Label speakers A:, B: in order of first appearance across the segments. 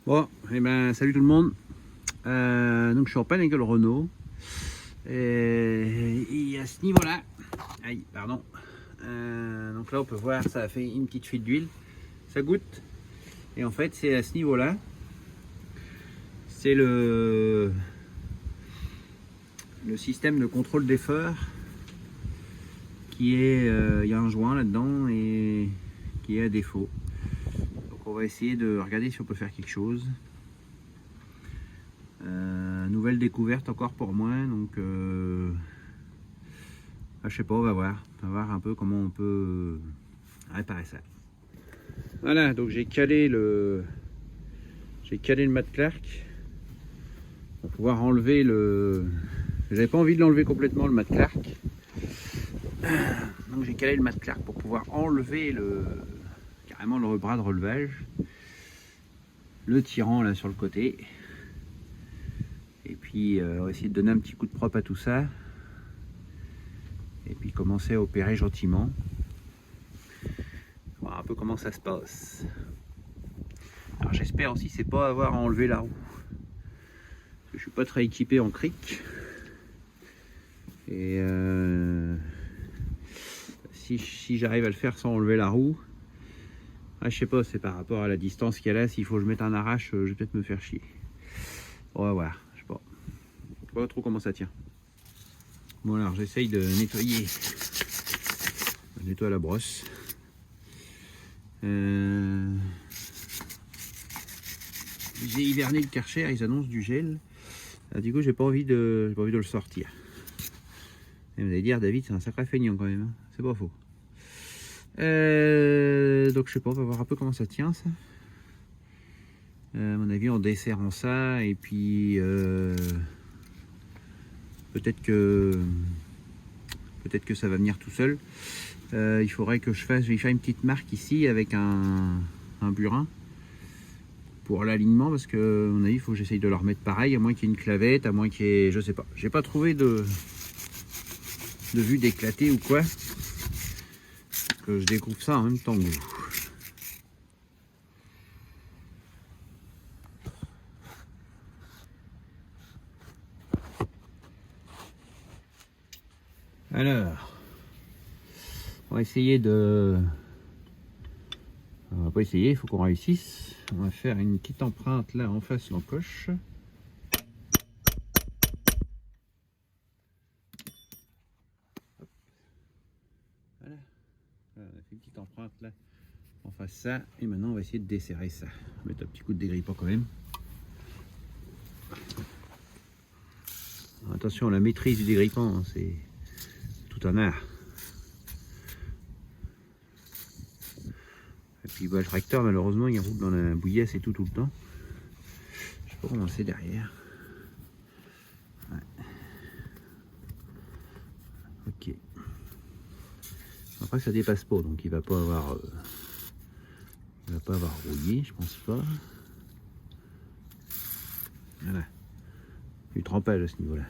A: Bon, eh ben, salut tout le monde. Donc je suis en panne avec le Renault. Et à ce niveau-là, aïe, pardon. Donc là on peut voir, ça a fait une petite fuite d'huile. Ça goutte. Et en fait c'est à ce niveau-là. C'est le système de contrôle des phares qui est, il y a un joint là-dedans et qui est à défaut. Donc on va essayer de regarder si on peut faire quelque chose. Nouvelle découverte encore pour moi, donc je sais pas, on va voir un peu comment on peut réparer ça. Voilà, donc j'ai calé le mat Clark pour pouvoir enlever le. J'avais pas envie de l'enlever complètement le mat Clark, donc j'ai calé le mat Clark pour pouvoir enlever carrément le bras de relevage, le tirant là sur le côté. Et puis on va essayer de donner un petit coup de propre à tout ça. Et puis commencer à opérer gentiment. Voir un peu comment ça se passe. Alors j'espère aussi c'est pas avoir à enlever la roue. Parce que je suis pas très équipé en cric. Et si j'arrive à le faire sans enlever la roue, je sais pas, c'est par rapport à la distance qu'il y a là, s'il faut que je mette un arrache, je vais peut-être me faire chier. On va voir, je sais pas. Je sais pas trop comment ça tient. Bon alors j'essaye de nettoyer. Je nettoie la brosse. J'ai hiverné le Karcher, ils annoncent du gel. Du coup j'ai pas envie de le sortir. Et vous allez dire David c'est un sacré feignant quand même, hein. C'est pas faux. Donc je sais pas, on va voir un peu comment ça tient ça. À mon avis en desserrant ça et puis peut-être que ça va venir tout seul. Il faudrait que je vais faire une petite marque ici avec un burin pour l'alignement, parce que à mon avis il faut que j'essaye de le remettre pareil, à moins qu'il y ait une clavette, à moins qu'il y ait, je sais pas, j'ai pas trouvé de vue d'éclater ou quoi, que je découvre ça en même temps que vous. Alors, on va essayer de... On va pas essayer, il faut qu'on réussisse. On va faire une petite empreinte là en face de l'encoche. Voilà. Voilà, on a fait une petite empreinte là en face ça. Et maintenant on va essayer de desserrer ça. On va mettre un petit coup de dégrippant quand même. Alors, attention à la maîtrise du dégrippant, hein, c'est tout un art. Et puis bah, le tracteur malheureusement il roule dans la bouillasse et tout le temps. Je sais pas comment c'est derrière. Ouais. Ok. Après ça dépasse pas, donc il va pas avoir rouillé, je pense pas. Voilà. Du trempage à ce niveau là.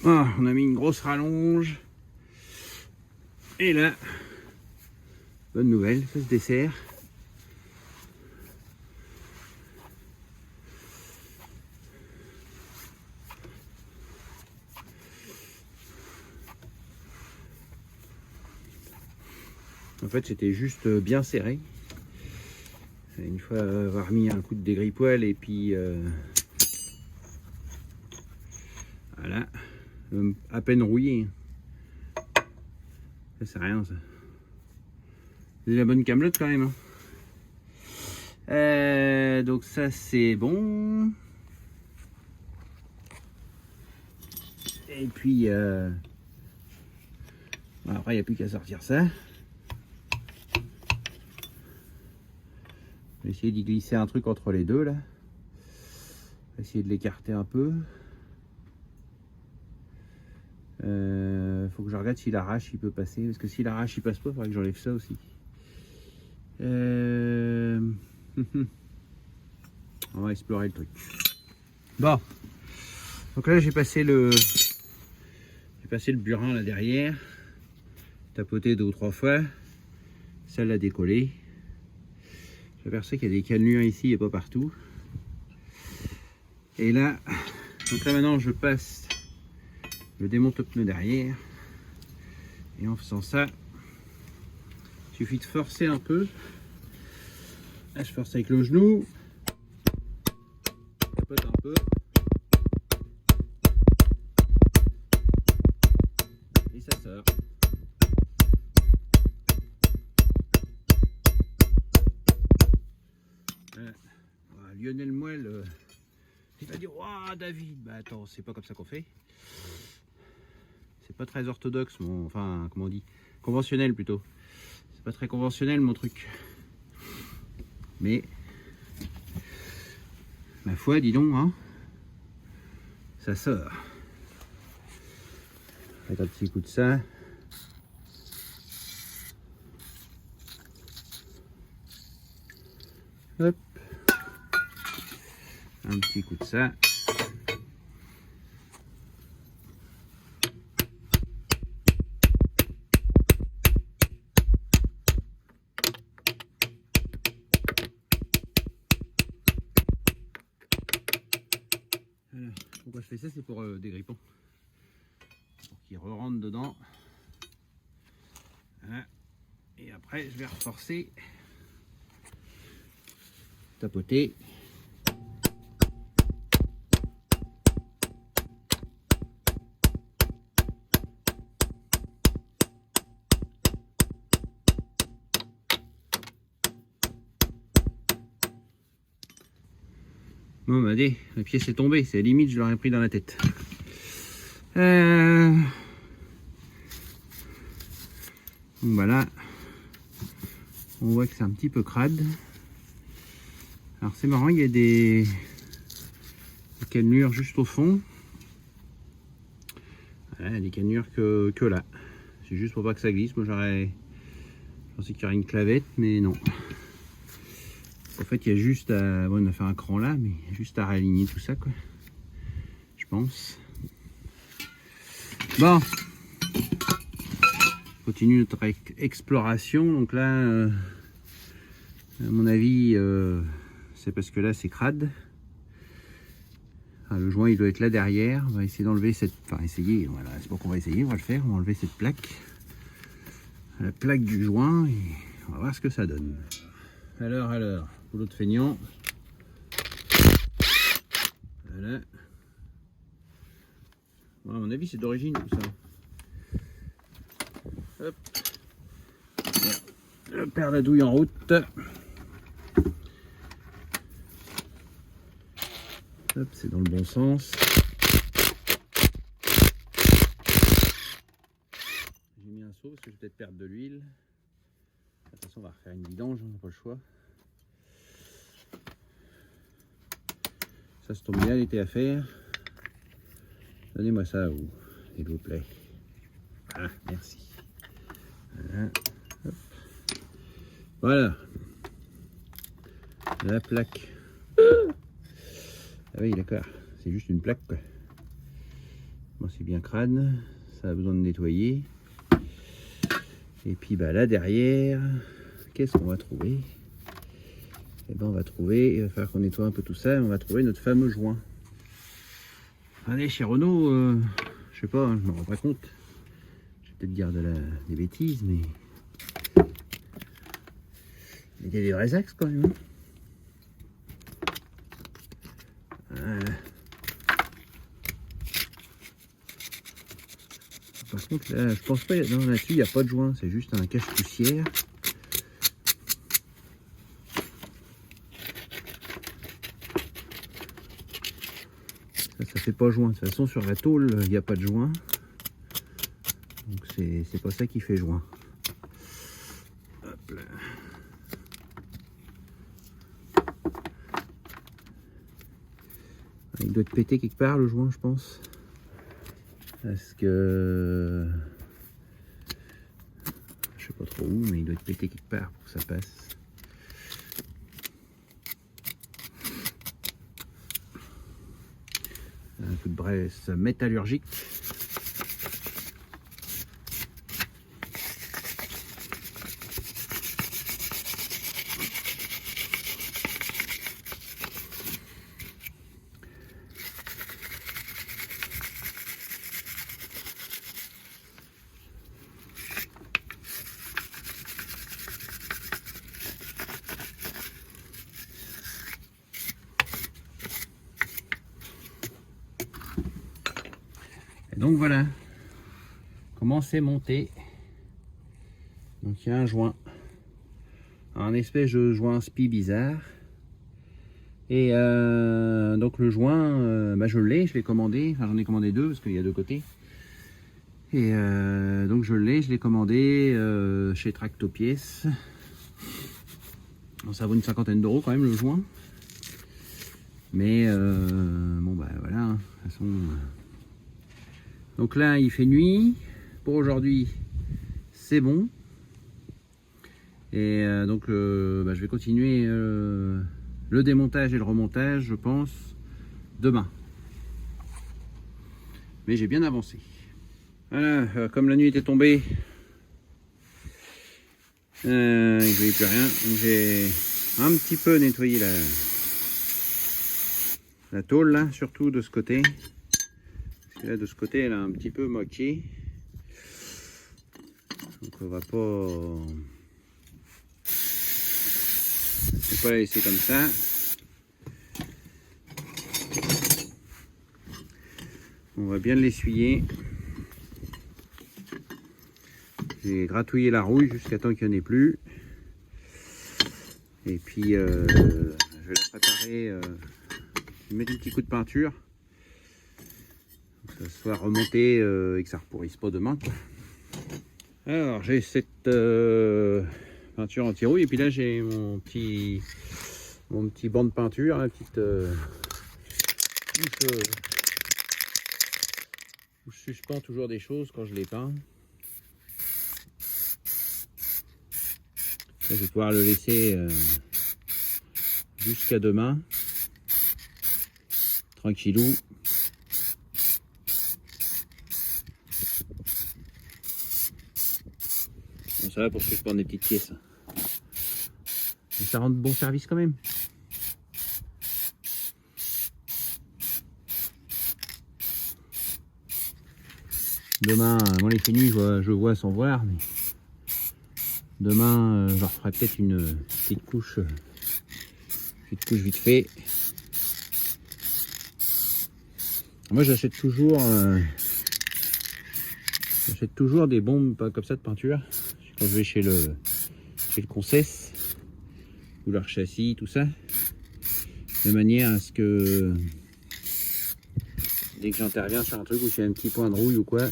A: Ah, on a mis une grosse rallonge. Et là, bonne nouvelle, ça se dessert. En fait, c'était juste bien serré. Une fois avoir mis un coup de dégripoil et puis voilà, à peine rouillé. Ça c'est rien ça. C'est la bonne camelote quand même. Hein. Donc ça c'est bon. Et puis après il n'y a plus qu'à sortir ça. Je vais essayer d'y glisser un truc entre les deux là. Essayer de l'écarter un peu. Faut que je regarde si l'arrache il peut passer, parce que si l'arrache il passe pas, il faudrait que j'enlève ça aussi. On va explorer le truc. Bon, donc là j'ai passé le burin là derrière, tapoté 2 ou 3 fois, ça l'a décollé. J'aperçois qu'il y a des cannelures ici et pas partout. Et là, donc là maintenant je démonte le pneu derrière. Et en faisant ça, il suffit de forcer un peu. Là je force avec le genou. Je tapote un peu. Et ça sort. Lionel Moelle, il va dire waouh David, bah attends, c'est pas comme ça qu'on fait. C'est pas très orthodoxe, enfin comment on dit, conventionnel plutôt. C'est pas très conventionnel mon truc. Mais ma foi, dis donc, hein, ça sort. Faites un petit coup de ça. Hop. Un petit coup de ça. Voilà. Pourquoi je fais ça? C'est pour des grippons. Pour qu'ils re-rentrent dedans. Voilà. Et après, je vais reforcer. Tapoter. Bon bah la pièce est tombée, c'est limite je l'aurais pris dans la tête. Donc voilà, on voit que c'est un petit peu crade. Alors c'est marrant, il y a des cannelures juste au fond. Voilà, des cannelures que là. C'est juste pour pas que ça glisse. Moi je pensais qu'il y aurait une clavette, mais non. En fait, il y a juste à... Bon, on a fait un cran là, mais il y a juste à réaligner tout ça, quoi. Je pense. Bon. On continue notre exploration. Donc là, à mon avis, c'est parce que là, c'est crade. Ah, le joint, il doit être là derrière. On va essayer d'enlever cette... Enfin, essayer, voilà. C'est pas qu'on va essayer, on va le faire. On va enlever cette plaque. La plaque du joint. Et on va voir ce que ça donne. Alors... Boulot de feignant. Voilà. Bon, à mon avis, c'est d'origine tout ça. Hop. Le père la douille en route. Hop, c'est dans le bon sens. J'ai mis un seau parce que je vais peut-être perdre de l'huile. De toute façon, on va refaire une vidange, on n'a pas le choix. Ça se tombe bien, il était à faire. Donnez-moi ça, vous, s'il vous plaît. Ah, merci. Voilà. Hop. Voilà. La plaque. Ah oui, d'accord. C'est juste une plaque, quoi. Bon, c'est bien crade. Ça a besoin de nettoyer. Et puis, bah, là, derrière, qu'est-ce qu'on va trouver? Et ben on va trouver, il va falloir qu'on nettoie un peu tout ça, et on va trouver notre fameux joint. Allez, chez Renault, je sais pas, hein, je me rends pas compte. Je vais peut-être dire des bêtises, mais il y a des vrais axes quand même. Voilà. Par contre, là, je pense pas, non, là-dessus, il n'y a pas de joint, c'est juste un cache-poussière. Ça fait pas joint. De toute façon, sur la tôle, il n'y a pas de joint. Donc, c'est pas ça qui fait joint. Hop là. Il doit être pété quelque part, le joint, je pense. Parce que... Je sais pas trop où, mais il doit être pété quelque part pour que ça passe. Un coup de brasse métallurgique. Donc voilà comment c'est monté. Donc il y a un joint, un espèce de joint spi bizarre. Et donc le joint, je l'ai commandé, enfin j'en ai commandé deux parce qu'il y a deux côtés. Et donc je l'ai commandé chez Tractopièces. Bon, ça vaut une cinquantaine d'euros quand même le joint. Mais bon bah voilà, hein, de toute façon. Donc là il fait nuit. Pour aujourd'hui c'est bon. Et donc je vais continuer le démontage et le remontage, je pense, demain. Mais j'ai bien avancé. Voilà, comme la nuit était tombée, il ne voyait plus rien. J'ai un petit peu nettoyé la tôle, là, surtout de ce côté. Parce que là, de ce côté, elle a un petit peu moqué. Donc on va pas la laisser comme ça. On va bien l'essuyer. J'ai gratouillé la rouille jusqu'à temps qu'il n'y en ait plus. Et puis je vais la préparer, je vais mettre un petit coup de peinture. Que ça soit remonté et que ça ne repourrisse pas demain, quoi. Alors j'ai cette peinture anti-rouille et puis là j'ai mon petit banc de peinture, la petite où je suspends toujours des choses quand je les peins. Là, je vais pouvoir le laisser jusqu'à demain, tranquillou. Bon, ça va pour suspendre des petites pièces. Mais ça rend de bon service quand même. Demain, moi il fait nuit, je vois sans voir, mais demain je referai peut-être une petite couche vite fait. Moi j'achète toujours des bombes comme ça de peinture quand je vais chez le Concess ou leur châssis, tout ça, de manière à ce que dès que j'interviens sur un truc où il y a un petit point de rouille ou quoi,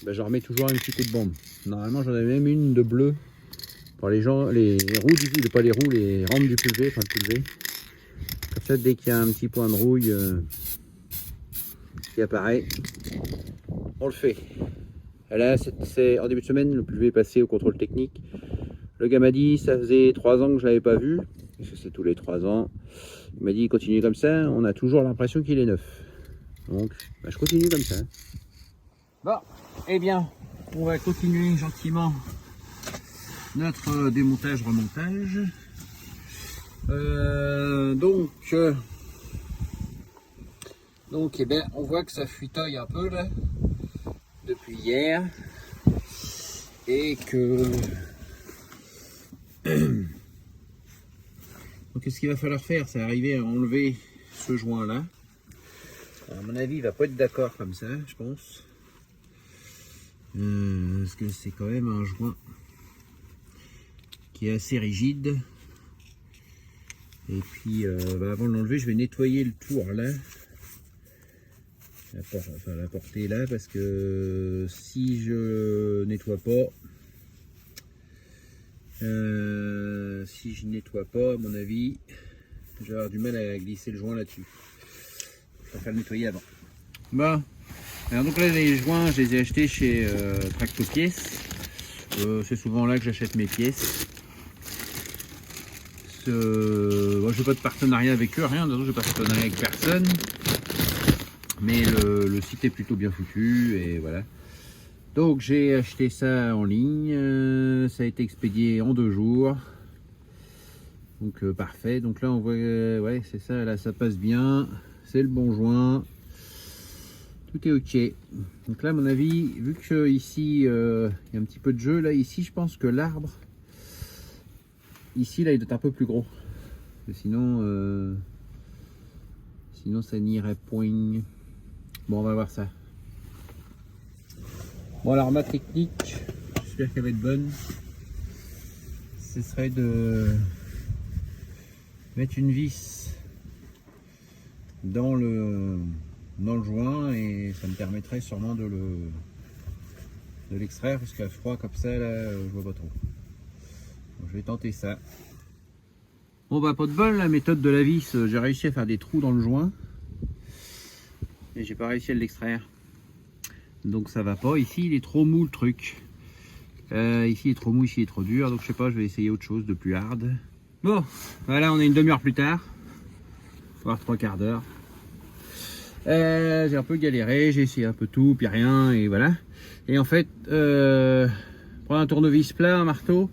A: je remets toujours un petit coup de bombe. Normalement j'en avais même une de bleu pour les roues du pas les roues, les rampes du pulvé, enfin le pulvé. Comme ça, dès qu'il y a un petit point de rouille qui apparaît, on le fait. Et là, c'est en début de semaine, le pulvé est passé au contrôle technique. Le gars m'a dit, ça faisait 3 ans que je l'avais pas vu, parce que c'est tous les 3 ans. Il m'a dit, continuez comme ça, on a toujours l'impression qu'il est neuf. Donc, je continue comme ça. Bon, eh bien, on va continuer gentiment notre démontage-remontage. Donc eh bien, on voit que ça fuitoille un peu là depuis hier et que donc ce qu'il va falloir faire, c'est arriver à enlever ce joint là. Alors, à mon avis, il va pas être d'accord comme ça, je pense, parce que c'est quand même un joint qui est assez rigide. Et puis avant de l'enlever, je vais nettoyer le tour là, la portée là, parce que si je nettoie pas, à mon avis, je vais avoir du mal à glisser le joint là-dessus. Je préfère le nettoyer avant. Bon, alors donc là les joints, je les ai achetés chez Tractopièces. C'est souvent là que j'achète mes pièces. Bon, je n'ai pas de partenariat avec eux, rien, je n'ai pas de partenariat avec personne. Mais le site est plutôt bien foutu et voilà. Donc j'ai acheté ça en ligne, ça a été expédié en 2 jours. Donc parfait. Donc là on voit, ouais c'est ça, là ça passe bien, c'est le bon joint, tout est ok. Donc là à mon avis, vu que ici il y a un petit peu de jeu, là ici je pense que l'arbre, ici là il doit être un peu plus gros. Sinon ça n'irait point. Bon, on va voir ça. Bon, alors ma technique, j'espère qu'elle va être bonne. Ce serait de mettre une vis dans le joint et ça me permettrait sûrement de l'extraire parce qu'à froid comme ça là je vois pas trop. Donc, je vais tenter ça. Bon bah pas de bol, la méthode de la vis, j'ai réussi à faire des trous dans le joint et j'ai pas réussi à l'extraire. Donc ça va pas, ici il est trop mou le truc. Ici il est trop mou, ici il est trop dur, donc je sais pas, je vais essayer autre chose de plus hard. Bon, voilà, on est une demi-heure plus tard, voire 3/4 d'heure. J'ai un peu galéré, j'ai essayé un peu tout, puis rien, et voilà. Et en fait, prendre un tournevis plat, un marteau,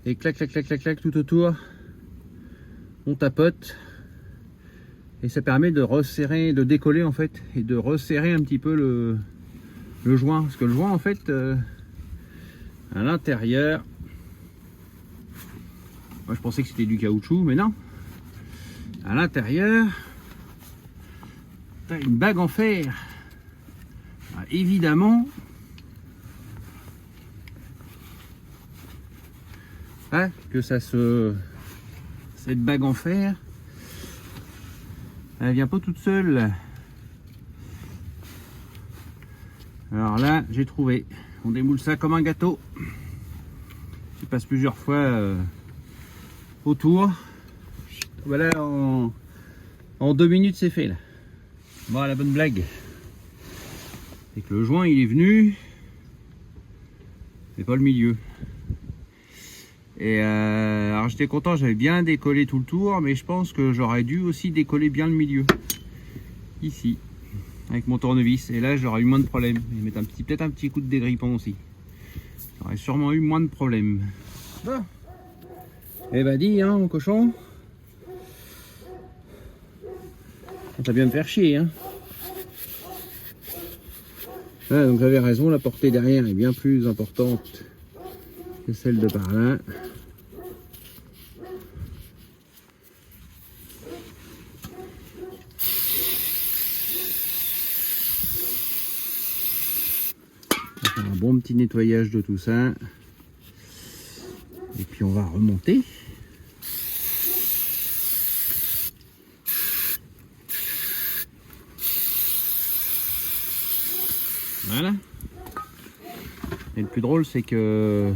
A: et clac, clac, clac, clac, clac, tout autour, on tapote, et ça permet de resserrer, de décoller en fait, et de resserrer un petit peu le joint, parce que le joint en fait, à l'intérieur, moi je pensais que c'était du caoutchouc, mais non, à l'intérieur, t'as une bague en fer. Alors, évidemment, que cette bague en fer, elle vient pas toute seule. Alors là, j'ai trouvé. On démoule ça comme un gâteau. Je passe plusieurs fois autour. Voilà, en 2 minutes, c'est fait là. Bon, la bonne blague, c'est que le joint, il est venu, mais pas le milieu. Et alors j'étais content, j'avais bien décollé tout le tour, mais je pense que j'aurais dû aussi décoller bien le milieu. Ici, avec mon tournevis. Et là, j'aurais eu moins de problèmes. Et mettre peut-être un petit coup de dégrippant aussi. J'aurais sûrement eu moins de problèmes. Bon. Eh ben dis, hein, mon cochon. Ça vient me faire chier, hein. Ah, donc j'avais raison, la portée derrière est bien plus importante que celle de par là. On va faire un bon petit nettoyage de tout ça. Et puis on va remonter. Voilà. Et le plus drôle, c'est que...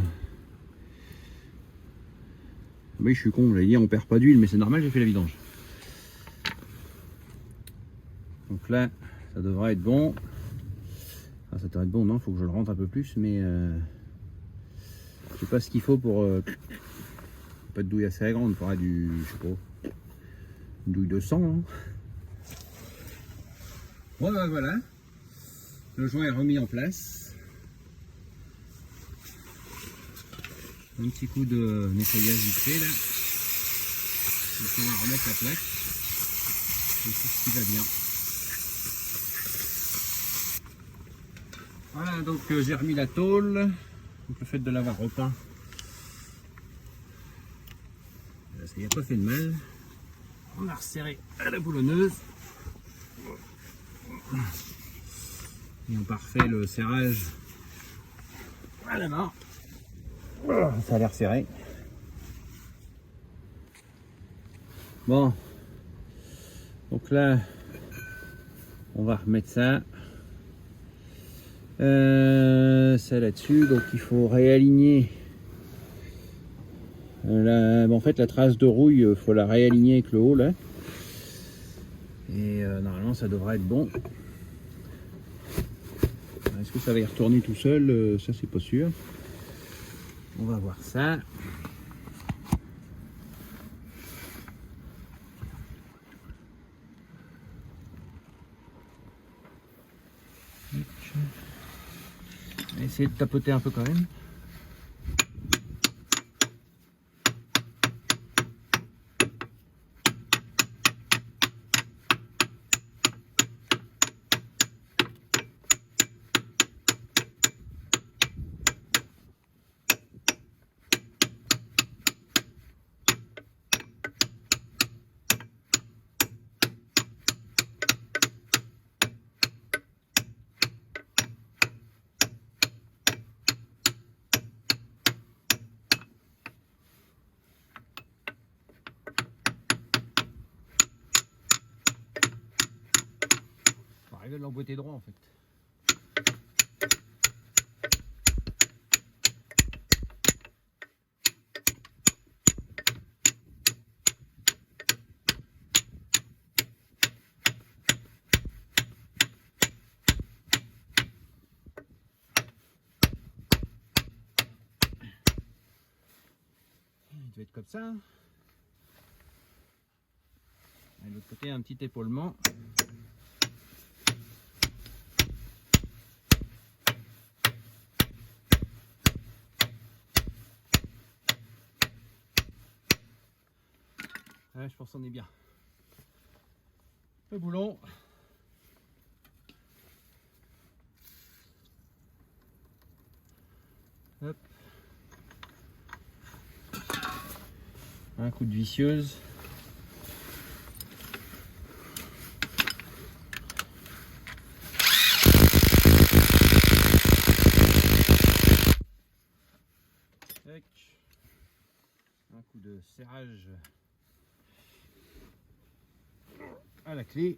A: Oui, je suis con, j'allais dire on perd pas d'huile, mais c'est normal, j'ai fait la vidange. Donc là, ça devrait être bon. Ah, ça devrait être bon, non, faut que je le rentre un peu plus, mais je sais pas ce qu'il faut pour... pas de douille assez grande, il faudra du... je sais pas... une douille de sang, hein. Bon, ben voilà. Le joint est remis en place. Un petit coup de nettoyage vite fait là. Donc on va remettre la plaque. Et tout ce qui va bien. Voilà, donc j'ai remis la tôle. Donc le fait de l'avoir repeint, ça n'y a pas fait de mal. On a resserré à la boulonneuse. Et on parfait le serrage à la main. Ça a l'air serré. Bon, donc là, on va remettre ça. Ça là-dessus, donc il faut réaligner. En fait, la trace de rouille, il faut la réaligner avec le haut là. Et normalement, ça devrait être bon. Est-ce que ça va y retourner tout seul? Ça, c'est pas sûr. On va voir ça. On va essayer de tapoter un peu quand même. J'arrive à l'emboîter droit en fait. Il doit être comme ça. Et de l'autre côté, un petit épaulement. Ouais, je pense qu'on est bien. Le boulon. Hop. Un coup de visseuse. Tac. Un coup de serrage à la clé.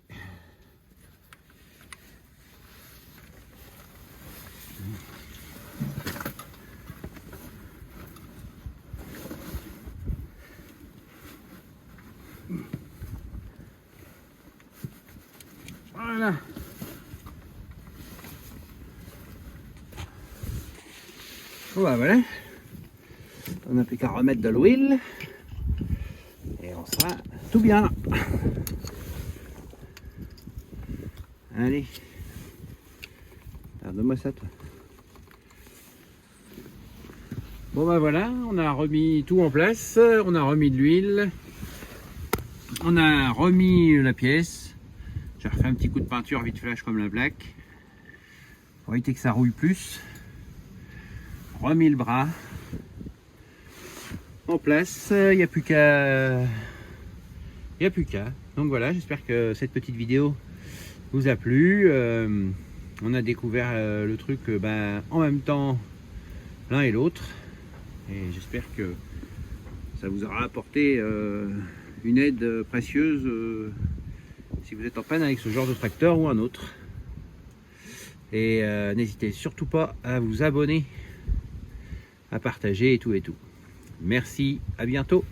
A: Voilà. Bon bah voilà. On n'a plus qu'à remettre de l'huile. Et on sera tout bien. Allez. Regarde-moi ça toi. Bon bah voilà, on a remis tout en place. On a remis de l'huile. On a remis la pièce. J'ai refait un petit coup de peinture vite flash comme la plaque pour éviter que ça rouille plus. Remis le bras en place. Il n'y a plus qu'à. Donc voilà, j'espère que cette petite vidéo vous a plu. On a découvert le truc en même temps l'un et l'autre. Et j'espère que ça vous aura apporté une aide précieuse si vous êtes en panne avec ce genre de tracteur ou un autre. Et n'hésitez surtout pas à vous abonner, à partager et tout et tout. Merci, à bientôt.